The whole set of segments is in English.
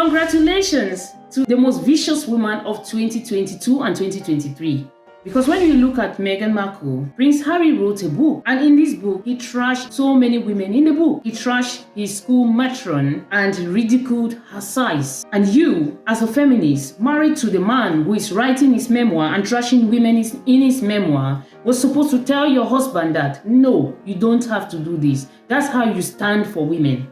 Congratulations to the most vicious woman of 2022 and 2023. Because when you look at Meghan Markle, Prince Harry wrote a book, and in this book, he trashed so many women in the book. He trashed his school matron and ridiculed her size. And you, as a feminist, married to the man who is writing his memoir and trashing women in his memoir, was supposed to tell your husband that, no, you don't have to do this. That's how you stand for women.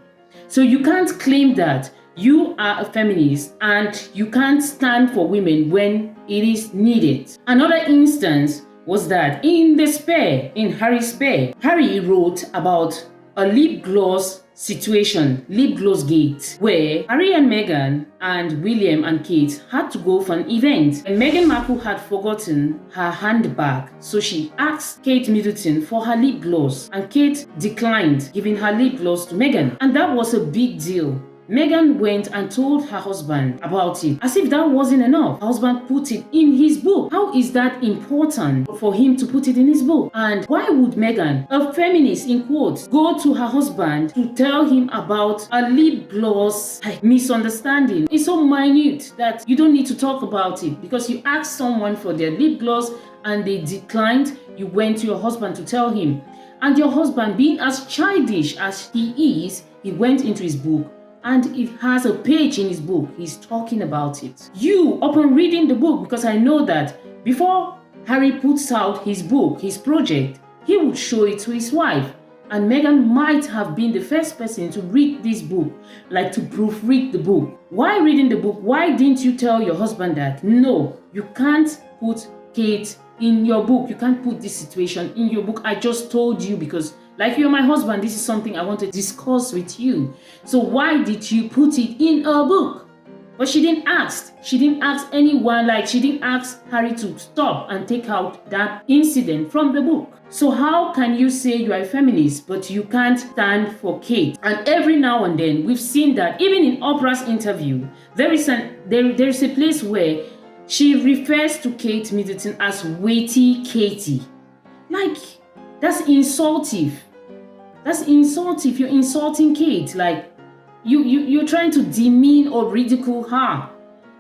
So you can't claim that you are a feminist and you can't stand for women when it is needed. Another instance was that in Harry's spare, Harry wrote about a lip gloss situation, lip gloss gate, where Harry and Meghan and William and Kate had to go for an event. And Meghan Markle had forgotten her handbag, so she asked Kate Middleton for her lip gloss, and Kate declined giving her lip gloss to Meghan. And that was a big deal. Meghan went and told her husband about it. As if that wasn't enough, her husband put it in his book. How is that important for him to put it in his book? And why would Meghan, a feminist in quotes, go to her husband to tell him about a lip gloss misunderstanding? It's so minute that you don't need to talk about it, because you asked someone for their lip gloss and they declined. You went to your husband to tell him. And your husband, being as childish as he is, he went into his book. And it has a page in his book. He's talking about it. You, upon reading the book, because I know that before Harry puts out his book, his project, he would show it to his wife. And Meghan might have been the first person to read this book, like to proofread the book. Why reading the book? Why didn't you tell your husband that, no, you can't put Kate in your book. You can't put this situation in your book. I just told you because, like, you're my husband, this is something I want to discuss with you. So why did you put it in a book? But she didn't ask. She didn't ask anyone, like she didn't ask Harry to stop and take out that incident from the book. So how can you say you are a feminist, but you can't stand for Kate? And every now and then, we've seen that even in Oprah's interview, there is a place where she refers to Kate Middleton as weighty Katie. Like, that's insultive. That's insultive. You're insulting Kate. Like, you're trying to demean or ridicule her.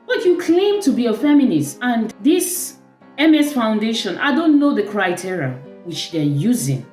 But you claim to be a feminist. And this MS Foundation, I don't know the criteria which they're using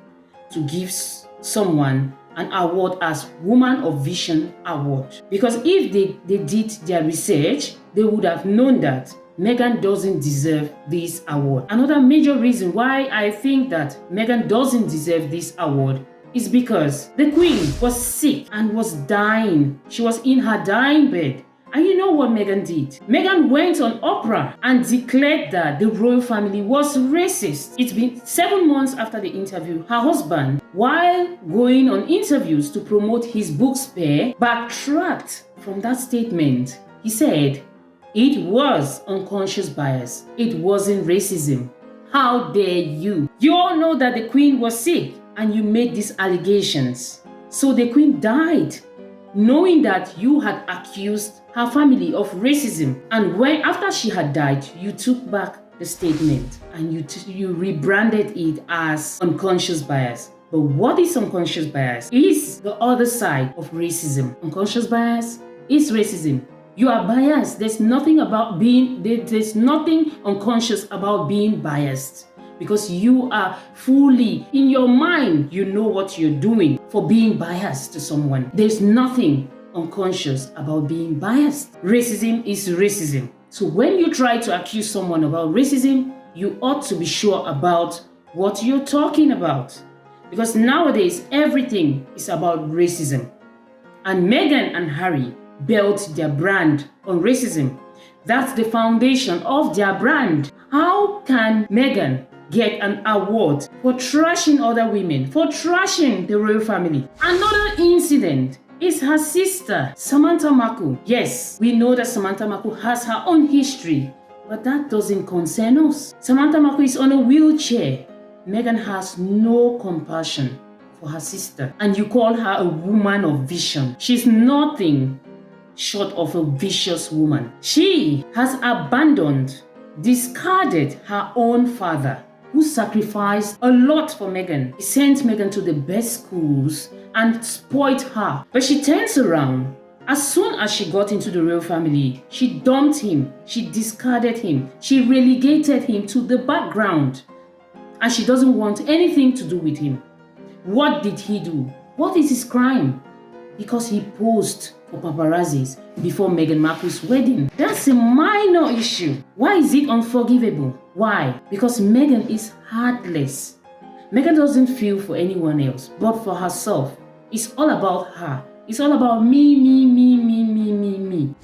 to give someone an award as Woman of Vision Award. Because if they did their research, they would have known that Meghan doesn't deserve this award. Another major reason why I think that Meghan doesn't deserve this award is because the Queen was sick and was dying. She was in her dying bed. And you know what Meghan did? Meghan went on Oprah and declared that the royal family was racist. It's been 7 months after the interview. Her husband, while going on interviews to promote his book Spare, backtracked from that statement. He said, it was unconscious bias. It wasn't racism. How dare you? You all know that the Queen was sick and you made these allegations. So the Queen died, knowing that you had accused her family of racism. And after she had died, you took back the statement and you rebranded it as unconscious bias. But what is unconscious bias? It's the other side of racism. Unconscious bias is racism. You are biased. There's nothing unconscious about being biased, because you are fully in your mind, you know what you're doing for being biased to someone. There's nothing unconscious about being biased. Racism is racism. So when you try to accuse someone about racism, you ought to be sure about what you're talking about, because nowadays everything is about racism. And Meghan and Harry built their brand on racism. That's the foundation of their brand. How can Meghan get an award for trashing other women, for trashing the royal family? Another incident is her sister, Samantha Markle. Yes, we know that Samantha Markle has her own history, but that doesn't concern us. Samantha Markle is on a wheelchair. Meghan has no compassion for her sister, and you call her a woman of vision. She's nothing short of a vicious woman. She has abandoned, discarded her own father, who sacrificed a lot for Meghan. He sent Meghan to the best schools and spoiled her. But she turns around As soon as she got into the royal family, she dumped him, she discarded him, she relegated him to the background, and she doesn't want anything to do with him. What did he do? What is his crime? Because he posed for paparazzis before Meghan Markle's wedding. That's a minor issue. Why is it unforgivable? Why? Because Meghan is heartless. Meghan doesn't feel for anyone else but for herself. It's all about her. It's all about me.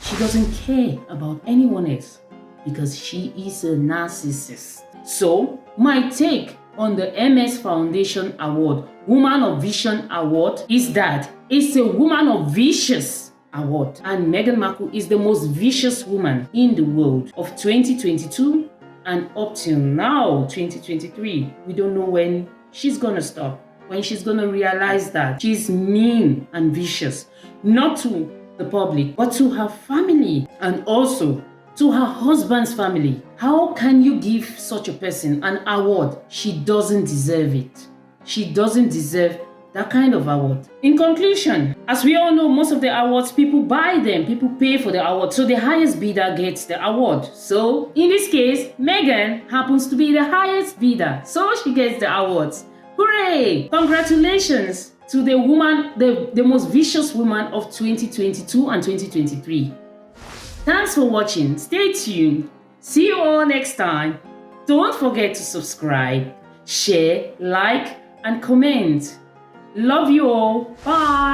She doesn't care about anyone else because she is a narcissist. So, my take on the MS Foundation Award, Woman of Vision Award, is that it's a Woman of Vicious Award. And Meghan Markle is the most vicious woman in the world of 2022 and up till now, 2023. We don't know when she's gonna stop, when she's gonna realize that she's mean and vicious, not to the public, but to her family and also to her husband's family. How can you give such a person an award? She doesn't deserve it. She doesn't deserve that kind of award. In conclusion, as we all know, most of the awards, people buy them, people pay for the award, so the highest bidder gets the award. So in this case, Meghan happens to be the highest bidder, so she gets the awards. Hooray! Congratulations to the woman, the most vicious woman of 2022 and 2023. Thanks for watching. Stay tuned. See you all next time. Don't forget to subscribe, share, like, and comment. Love you all. Bye.